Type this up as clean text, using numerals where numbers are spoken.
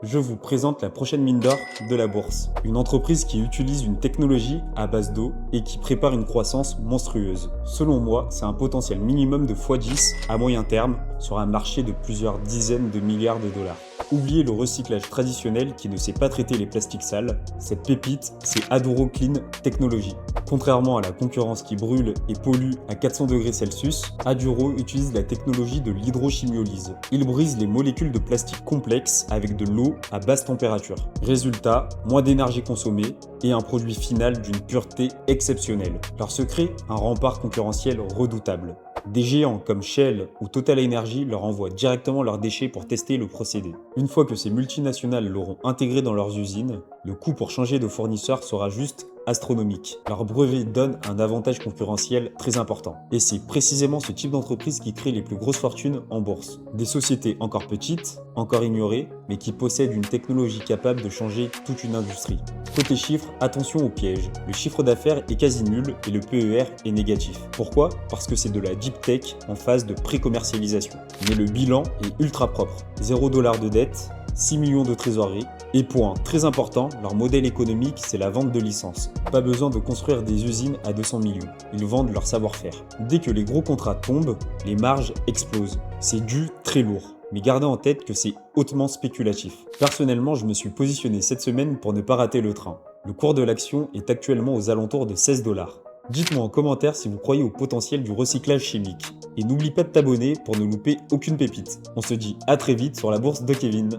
je vous présente la prochaine mine d'or de la bourse. Une entreprise qui utilise une technologie à base d'eau et qui prépare une croissance monstrueuse. Selon moi, c'est un potentiel minimum de x10 à moyen terme sur un marché de plusieurs dizaines de milliards de dollars. Oubliez le recyclage traditionnel qui ne sait pas traiter les plastiques sales. Cette pépite, c'est Aduro Clean Technology. Contrairement à la concurrence qui brûle et pollue à 400 degrés Celsius, Aduro utilise la technologie de l'hydrochimiolyse. Il brise les molécules de plastique complexes avec de l'eau à basse température. Résultat, moins d'énergie consommée et un produit final d'une pureté exceptionnelle. Leur secret, un rempart concurrentiel redoutable. Des géants comme Shell ou Total Energy leur envoient directement leurs déchets pour tester le procédé. Une fois que ces multinationales l'auront intégré dans leurs usines, le coût pour changer de fournisseur sera juste astronomique. Leur brevet donne un avantage concurrentiel très important. Et c'est précisément ce type d'entreprise qui crée les plus grosses fortunes en bourse. Des sociétés encore petites, encore ignorées, mais qui possèdent une technologie capable de changer toute une industrie. Côté chiffres, attention au piège. Le chiffre d'affaires est quasi nul et le PER est négatif. Pourquoi? Parce que c'est de la deep tech en phase de pré-commercialisation. Mais le bilan est ultra propre. 0 $ de dette, 6 millions de trésorerie. Et point très important, leur modèle économique, c'est la vente de licences. Pas besoin de construire des usines à 200 millions. Ils vendent leur savoir-faire. Dès que les gros contrats tombent, les marges explosent. C'est du très lourd. Mais gardez en tête que c'est hautement spéculatif. Personnellement, je me suis positionné cette semaine pour ne pas rater le train. Le cours de l'action est actuellement aux alentours de 16 $. Dites-moi en commentaire si vous croyez au potentiel du recyclage chimique. Et n'oublie pas de t'abonner pour ne louper aucune pépite. On se dit à très vite sur la bourse de Kevin.